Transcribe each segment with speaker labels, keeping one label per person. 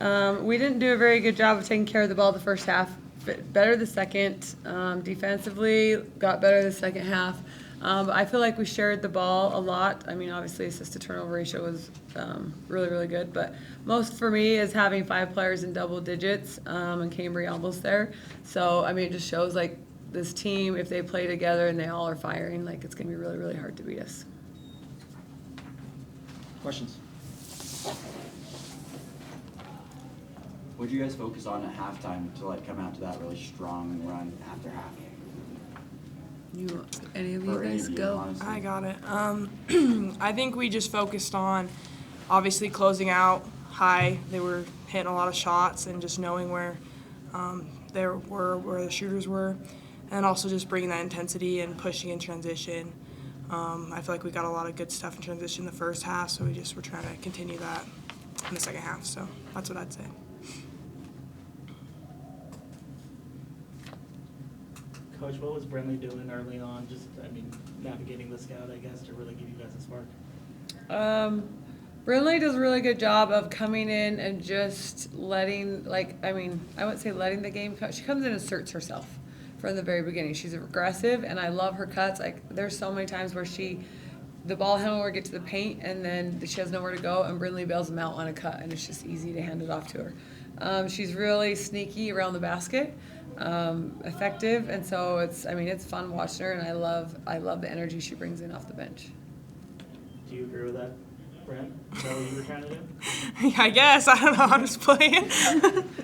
Speaker 1: We didn't do a very good job of taking care of the ball the first half. Better the second. Defensively, got better the second half. But I feel like we shared the ball a lot. I mean, obviously, assist to turnover ratio was really, really good. But most for me is having 5 players in double digits and Cambry almost there. So, I mean, it just shows like this team, if they play together and they all are firing, like it's going to be really, really hard to beat us.
Speaker 2: Questions?
Speaker 3: What did you guys focus on at halftime to like come out to that really strong run after half?
Speaker 1: Any of you
Speaker 3: Or any
Speaker 1: guys
Speaker 3: of you,
Speaker 1: go?
Speaker 3: honestly.
Speaker 4: I got it. I think we just focused on obviously closing out high. They were hitting a lot of shots and just knowing where where the shooters were, and also just bringing that intensity and pushing in transition. I feel like we got a lot of good stuff in transition the first half, so we just were trying to continue that in the second half. So that's what I'd say.
Speaker 5: Coach, what was Brenly doing early on? Just, navigating the scout, I guess, to really give you guys a spark?
Speaker 1: Brinley does a really good job of coming in and just letting, I wouldn't say letting the game come. She comes in and asserts herself from the very beginning. She's aggressive, and I love her cuts. There's so many times where the ball handler will get to the paint, and then she has nowhere to go, and Brinley bails them out on a cut, and it's just easy to hand it off to her. She's really sneaky around the basket, effective, and so it's fun watching her, and I love the energy she brings in off the bench.
Speaker 5: Do you agree with that, Brent? Is that what you were trying to do?
Speaker 4: I guess. I don't know. I'm just playing.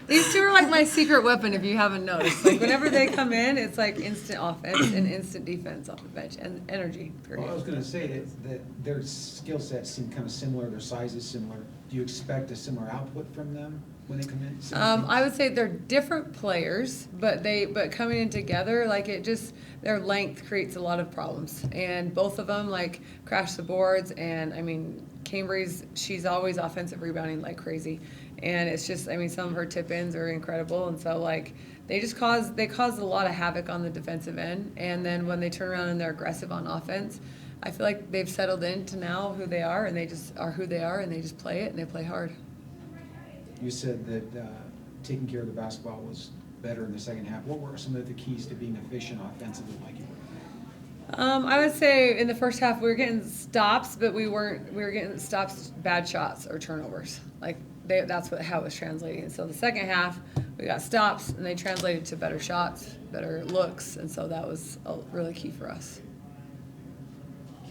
Speaker 1: These two are like my secret weapon, if you haven't noticed. Like, whenever they come in, it's like instant offense and instant defense off the bench and energy.
Speaker 2: Well, I was going to say that their skill sets seem kind of similar, their size is similar. Do you expect a similar output from them when they come in?
Speaker 1: I would say they're different players, but coming in together, their length creates a lot of problems. And both of them crash the boards, and Cambry's, she's always offensive rebounding like crazy. And it's just, some of her tip-ins are incredible, and so they cause a lot of havoc on the defensive end. And then when they turn around and they're aggressive on offense, I feel like they've settled into now who they are, and they just are who they are, and they just play it, and they play hard.
Speaker 2: You said that taking care of the basketball was better in the second half. What were some of the keys to being efficient offensively like you were?
Speaker 1: I would say in the first half we were getting stops, but we were getting stops, bad shots or turnovers. That's how it was translating. So the second half we got stops, and they translated to better shots, better looks, and so that was really key for us.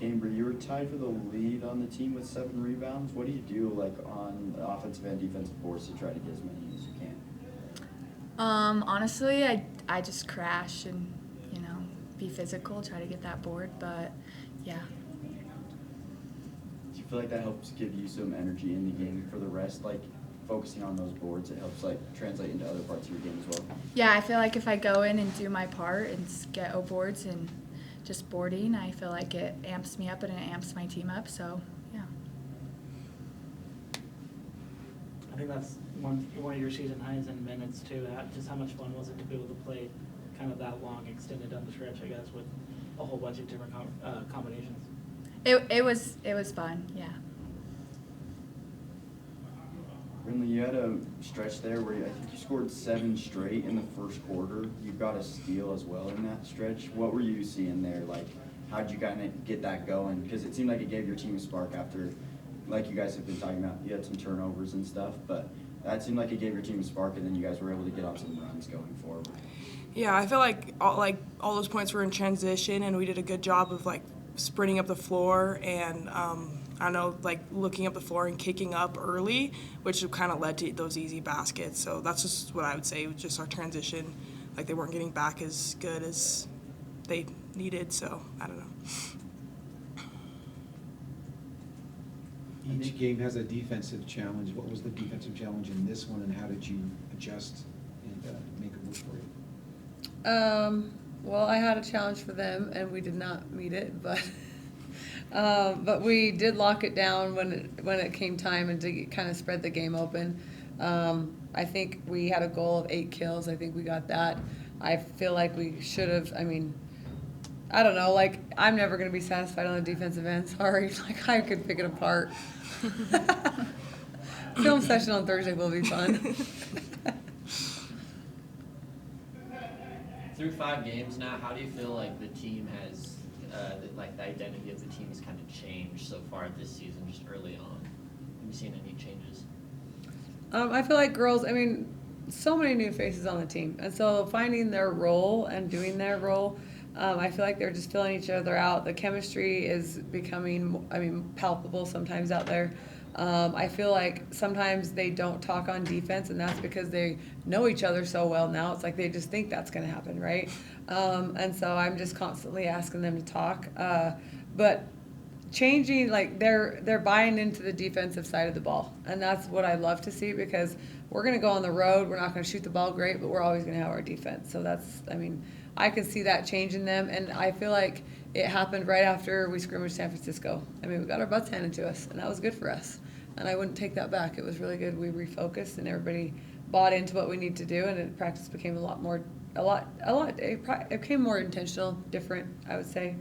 Speaker 3: Cambry, you were tied for the lead on the team with 7 rebounds. What do you do on the offensive and defensive boards to try to get as many as you can?
Speaker 6: Honestly, I just crash and be physical, try to get that board, but yeah.
Speaker 3: Do you feel like that helps give you some energy in the game for the rest? Focusing on those boards, it helps translate into other parts of your game as well?
Speaker 6: Yeah, I feel like if I go in and do my part and get boards and just boarding, I feel like it amps me up and it amps my team up, so yeah.
Speaker 5: I think that's one of your season highs in minutes too. Just how much fun was it to be able to play kind of that long, extended down the stretch, I guess, with a whole bunch of different combinations?
Speaker 6: It was fun, yeah.
Speaker 3: Brinley, you had a stretch there where I think you scored 7 straight in the first quarter. You got a steal as well in that stretch. What were you seeing there? How'd you kind of get that going? Because it seemed like it gave your team a spark after, like you guys have been talking about, you had some turnovers and stuff, but that seemed like it gave your team a spark, and then you guys were able to get on some runs going forward.
Speaker 4: Yeah, I feel like all those points were in transition, and we did a good job of sprinting up the floor and I know looking up the floor and kicking up early, which kind of led to those easy baskets. So that's just what I would say was just our transition. They weren't getting back as good as they needed, so I don't know.
Speaker 2: Each game has a defensive challenge. What was the defensive challenge in this one, and how did you adjust and make it work for you?
Speaker 1: Well, I had a challenge for them, and we did not meet it, but we did lock it down when it came time and to kind of spread the game open. I think we had a goal of 8 kills. I think we got that. I feel like we should have. I don't know. I'm never going to be satisfied on the defensive end. Sorry. I could pick it apart. Film session on Thursday will be fun.
Speaker 7: Through 5 games now, how do you feel like the team has, like the identity of the team has kind of changed so far this season, just early on? Have you seen any changes?
Speaker 1: I feel like girls, I mean, so many new faces on the team. And so finding their role and doing their role, I feel like they're just filling each other out. The chemistry is becoming, I mean, palpable sometimes out there. I feel like sometimes they don't talk on defense, and that's because they know each other so well now. It's like they just think that's going to happen, right? And so I'm just constantly asking them to talk. But changing, like they're buying into the defensive side of the ball, and that's what I love to see, because we're going to go on the road. We're not going to shoot the ball great, but we're always going to have our defense. So that's, I mean, I can see that change in them, and I feel like it happened right after we scrimmaged San Francisco. I mean, we got our butts handed to us, and that was good for us. And I wouldn't take that back. It was really good. We refocused, and everybody bought into what we need to do, and practice became it became more intentional, different, I would say.